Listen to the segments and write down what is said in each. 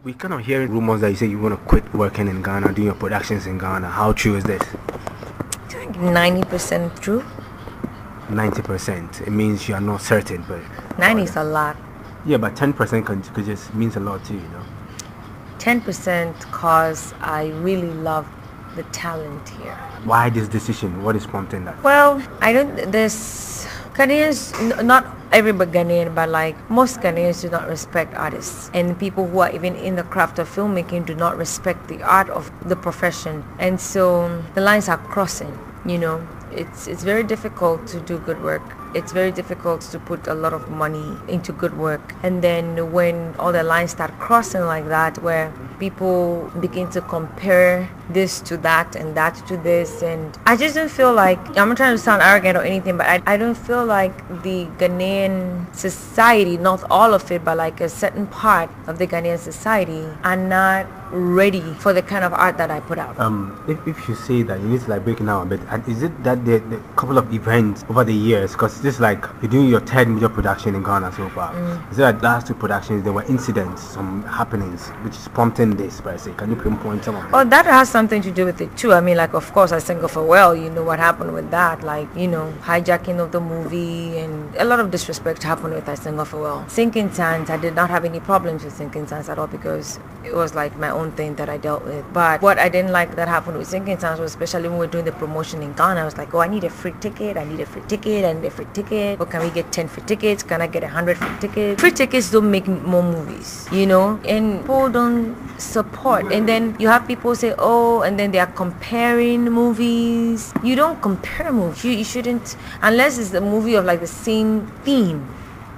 We kind of hearing rumors that you say you want to quit working in Ghana, doing your productions in Ghana. How true is this? I think 90% true. 90%. It means you are not certain, but 90 is a lot. Yeah, but 10% could just means a lot too, you know. 10% cause I really love the talent here. Why this decision? What is prompting that? Well, I don't. There's Ghanaians, not every Ghanaian, but like most Ghanaians do not respect artists, and people who are even in the craft of filmmaking do not respect the art of the profession, and so the lines are crossing. You know, it's very difficult to do good work. It's very difficult to put a lot of money into good work, and then when all the lines start crossing like that, where people begin to compare this to that and that to this, and I just don't feel like, I'm not trying to sound arrogant or anything, but I don't feel like the Ghanaian society, not all of it, but like a certain part of the Ghanaian society are not ready for the kind of art that I put out. If you say that, you need to like break it down a bit. And is it that the couple of events over the years, because this is like you're doing your third major production in Ghana so far, is it that last two productions there were incidents, some happenings which is prompting this per se? Can you pinpoint some of them? Oh, that has something to do with it too. I mean, like, of course, I sing of a well, you know what happened with that, like, you know, hijacking of the movie, and a lot of disrespect happened with I Sing of a Well. Sinking Sands, I did not have any problems with Sinking Sands at all, because it was like my own thing that I dealt with. But what I didn't like that happened with Sinking Sands was, especially when we were doing the promotion in Ghana, I was like, oh, I need a free ticket, I need a free ticket, I need a free ticket. Or can we get 10 free tickets? Can I get 100 free tickets? Free tickets don't make more movies, you know, and people don't support. And then you have people say, oh, and then they are comparing movies. You don't compare movies. You shouldn't, unless it's a movie of like the same theme.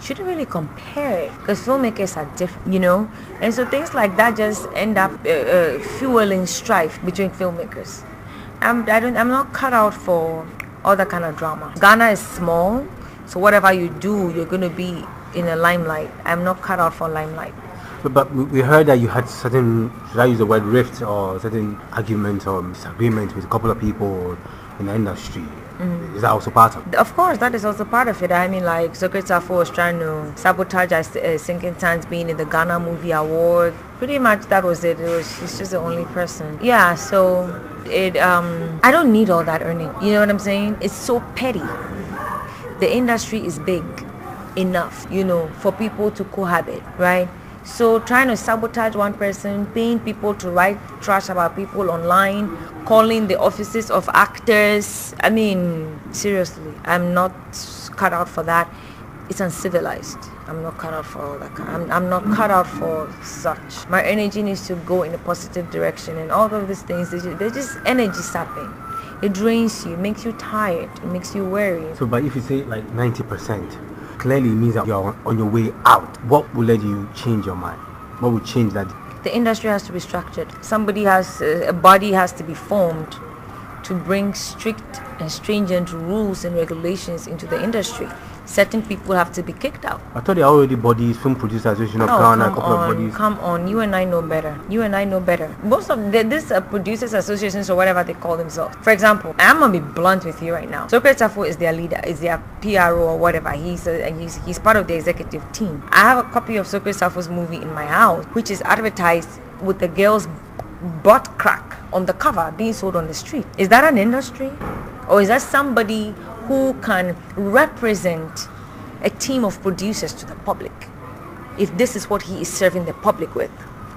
Shouldn't really compare it, because filmmakers are different, you know, and so things like that just end up fueling strife between filmmakers. I'm not cut out for all that kind of drama. Ghana is small, so whatever you do, you're going to be in a limelight. I'm not cut out for limelight. But we heard that you had certain, should I use the word rift, or certain arguments or disagreements with a couple of people in the industry. Is that also part of it? Of course, that is also part of it. I mean, like, Socrates Afo was trying to sabotage Sinking Sands being in the Ghana Movie Award. Pretty much that was it. He's just the only person. Yeah, so I don't need all that earning. You know what I'm saying? It's so petty. The industry is big enough, you know, for people to cohabit, right? So trying to sabotage one person, paying people to write trash about people online, calling the offices of actors. I mean, seriously, I'm not cut out for that. It's uncivilized. I'm not cut out for all that. I'm not cut out for such. My energy needs to go in a positive direction, and all of these things, they're just energy sapping. It drains you, makes you tired, it makes you weary. So, but if you say like 90%, clearly it means that you're on your way out. What will let you change your mind? What will change that? The industry has to be structured. A body has to be formed to bring strict and stringent rules and regulations into the industry. Certain people have to be kicked out. I thought there are already bodies, Film Producers Association of Ghana, a couple of bodies. Come on, you and I know better. You and I know better. Most of these producers associations or whatever they call themselves. For example, I'm gonna be blunt with you right now. Socrates Afo is their leader, is their PRO or whatever. He's part of the executive team. I have a copy of Socrates Afo's movie in my house, which is advertised with the girl's butt crack on the cover being sold on the street. Is that an industry? Or is that somebody who can represent a team of producers to the public? If this is what he is serving the public with,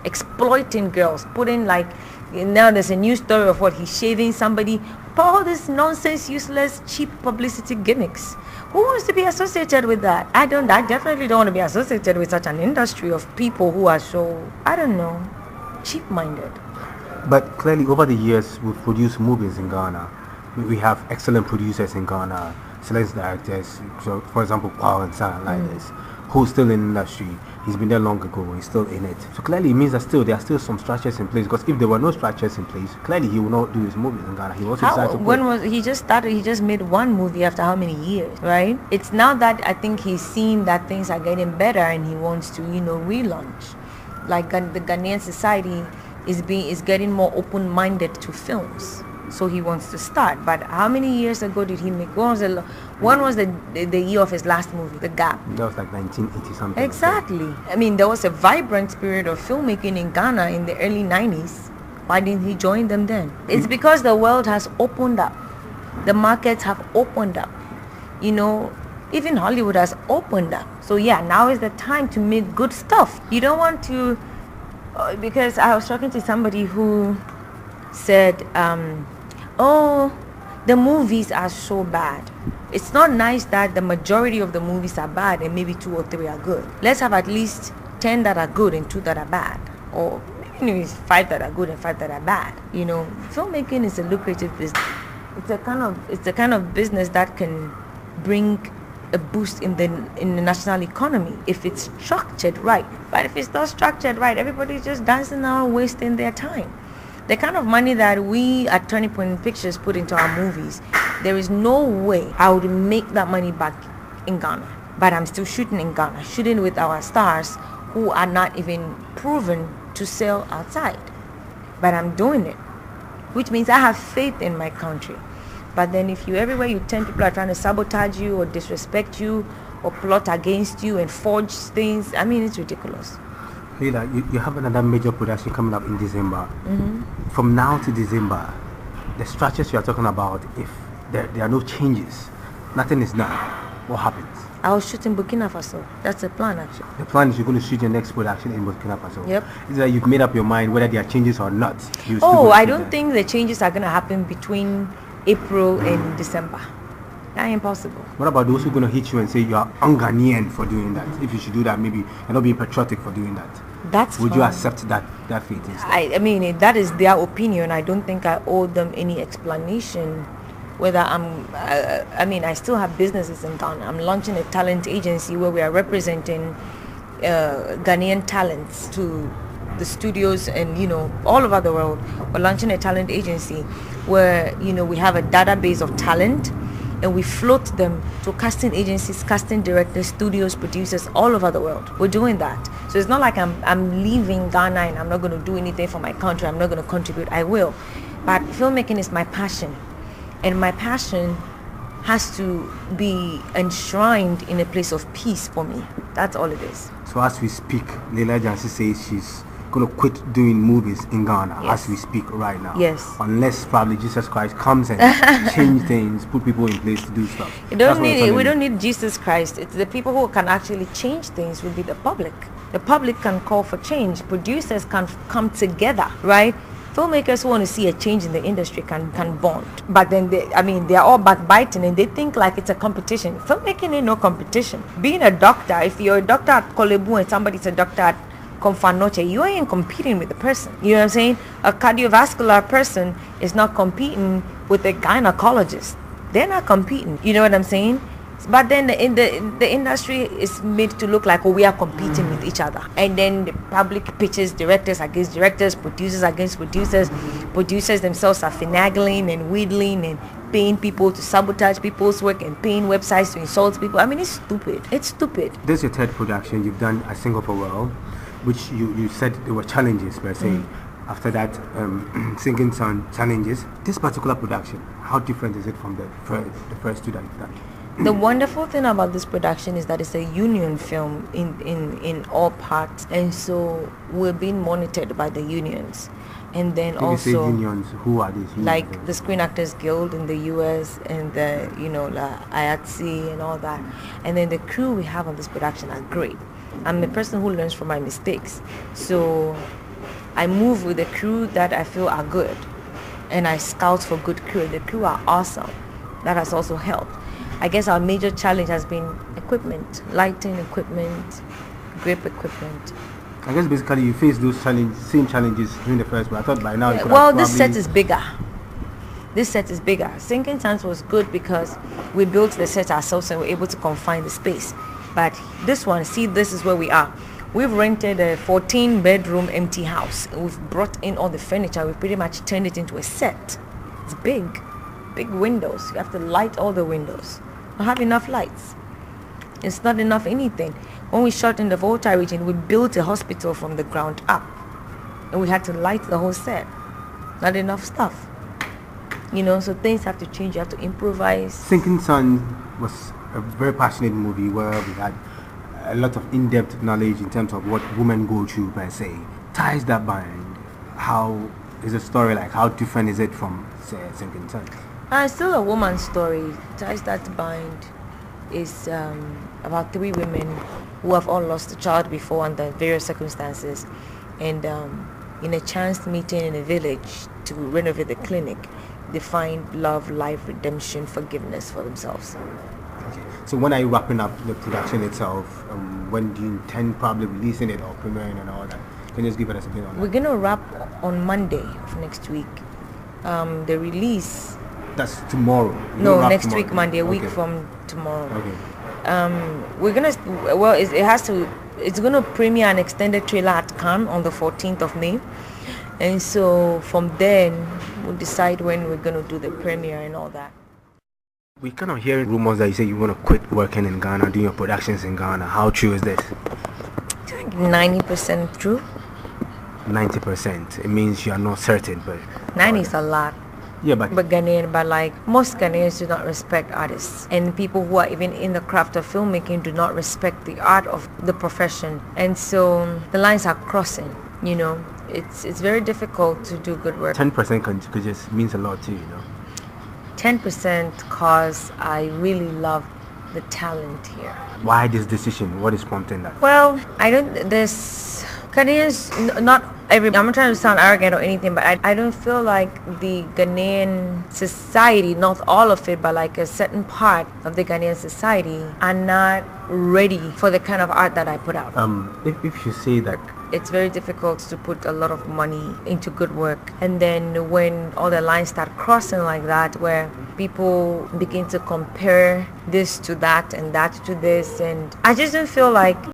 exploiting girls, putting like, now there's a new story of what he's shaving somebody, all this nonsense, useless, cheap publicity gimmicks. Who wants to be associated with that? I definitely don't want to be associated with such an industry of people who are so, I don't know, cheap-minded. But clearly over the years we've produced movies in Ghana. We have excellent producers in Ghana, excellent directors. So, for example, Paul and San like this, who's still in the industry. He's been there long ago. He's still in it. So clearly, it means that there are still some structures in place. Because if there were no structures in place, clearly he will not do his movies in Ghana. He also decided to. When was he just started? He just made one movie after how many years, right? It's now that I think he's seen that things are getting better and he wants to, you know, relaunch. Like the Ghanaian society is getting more open-minded to films. so he wants to start. But how many years ago did he make? When was the year of his last movie, The Gap? That was like 1980 something. Exactly. I mean, there was a vibrant period of filmmaking in Ghana in the early 90s. Why didn't he join them then? It's because the world has opened up. The markets have opened up. You know, even Hollywood has opened up. So yeah, now is the time to make good stuff. You don't want to, because I was talking to somebody who said, oh, the movies are so bad. It's not nice that the majority of the movies are bad and maybe 2 or 3 are good. Let's have at least 10 that are good and 2 that are bad. Or maybe 5 that are good and 5 that are bad. You know, filmmaking is a lucrative business. It's the kind of business that can bring a boost in the national economy if it's structured right. But if it's not structured right, everybody's just dancing around wasting their time. The kind of money that we at Turning Point Pictures put into our movies, there is no way I would make that money back in Ghana. But I'm still shooting in Ghana, shooting with our stars who are not even proven to sell outside. But I'm doing it, which means I have faith in my country. But then if everywhere you turn, people are trying to sabotage you or disrespect you or plot against you and forge things, I mean, it's ridiculous. Leila, you have another major production coming up in December. From now to December, the structures you are talking about, if there are no changes, nothing is done, what happens? I will shoot in Burkina Faso. That's the plan, actually. The plan is you're going to shoot your next production in Burkina Faso. Yep. Is that you've made up your mind whether there are changes or not? I don't think the changes are going to happen between April and December. That's impossible. What about those who are going to hit you and say you are un-Ghanaian for doing that? If you should do that, maybe you're not being patriotic for doing that. Would you accept that fate instead? I mean, that is their opinion. I don't think I owe them any explanation. Whether I still have businesses in Ghana. I'm launching a talent agency where we are representing Ghanaian talents to the studios and, you know, all over the world. We're launching a talent agency where, you know, we have a database of talent and we float them to casting agencies, casting directors, studios, producers all over the world. We're doing that. So it's not like I'm leaving Ghana and I'm not going to do anything for my country. I'm not going to contribute. I will. But filmmaking is my passion. And my passion has to be enshrined in a place of peace for me. That's all it is. So as we speak, Leila Djansi says she's going to quit doing movies in Ghana as we speak right now. Yes. Unless probably Jesus Christ comes and change things, put people in place to do stuff. We don't need Jesus Christ. It's the people who can actually change things will be the public. The public can call for change. Producers can come together, right? Filmmakers who want to see a change in the industry can bond. But then they're all backbiting and they think like it's a competition. Filmmaking ain't no competition. Being a doctor, if you're a doctor at Kolebu and somebody's a doctor at Confanoche, you ain't competing with the person. You know what I'm saying? A cardiovascular person is not competing with a gynecologist. They're not competing. You know what I'm saying? But then the industry is made to look like, we are competing with each other. And then the public pitches directors against directors, producers against producers. Producers themselves are finagling and wheedling and paying people to sabotage people's work and paying websites to insult people. I mean, it's stupid. It's stupid. This is your third production. You've done A Singapore World, which you said there were challenges per se. After that, Sinking Sun challenges. This particular production, how different is it from the first two that you've done? The wonderful thing about this production is that it's a union film in all parts, and so we're being monitored by the unions. And then when also, you say unions, who are these unions? Like the Screen Actors Guild in the US and the, IATSE and all that. And then the crew we have on this production are great. I'm a person who learns from my mistakes. So I move with the crew that I feel are good. And I scout for good crew. The crew are awesome. That has also helped. I guess our major challenge has been equipment, lighting equipment, grip equipment. I guess basically you faced those same challenges during the first one. I thought by now you could have this set is bigger. This set is bigger. Sinking Sands was good because we built the set ourselves and were able to confine the space. But this one, see, this is where we are. We've rented a 14-bedroom empty house. We've brought in all the furniture. We've pretty much turned it into a set. It's big windows. You have to light all the windows. Don't have enough lights. It's not enough anything. When we shot in the Volta region, we built a hospital from the ground up. And we had to light the whole set. Not enough stuff. You know, so things have to change. You have to improvise. Sinking Sun was a very passionate movie where we had a lot of in-depth knowledge in terms of what women go through per se. Ties that bind. How is the story like? How different is it from, say, Sinking Sun? It's still a woman's story. Ties That Bind is about 3 women who have all lost a child before under various circumstances, and in a chance meeting in a village to renovate the clinic, they find love, life, redemption, forgiveness for themselves. Okay. So when are you wrapping up the production itself? When do you intend probably releasing it or premiering and all that? Can you just give us a bit on that? We're going to wrap on Monday of next week. The release... That's tomorrow? No, next tomorrow. Week, Monday, a week from tomorrow. Okay. We're going to... Well, it's going to premiere an extended trailer at Cannes on the 14th of May. And so from then, we'll decide when we're going to do the premiere and all that. We kind of hear rumors that you say you want to quit working in Ghana, doing your productions in Ghana. How true is this? I think 90% true. 90%. It means you are not certain, but 90 is a lot. Yeah, but Ghanaian, but like most Ghanaians do not respect artists, and people who are even in the craft of filmmaking do not respect the art of the profession, and so the lines are crossing. You know, it's very difficult to do good work. 10% could just means a lot too, you know. 10% cause I really love the talent here. Why this decision? What is prompting that? Well, there's Ghanaians, not every, I'm not trying to sound arrogant or anything, but I don't feel like the Ghanaian society, not all of it, but like a certain part of the Ghanaian society are not ready for the kind of art that I put out. If you say that, it's very difficult to put a lot of money into good work, and then when all the lines start crossing like that, where people begin to compare this to that and that to this, and I just don't feel like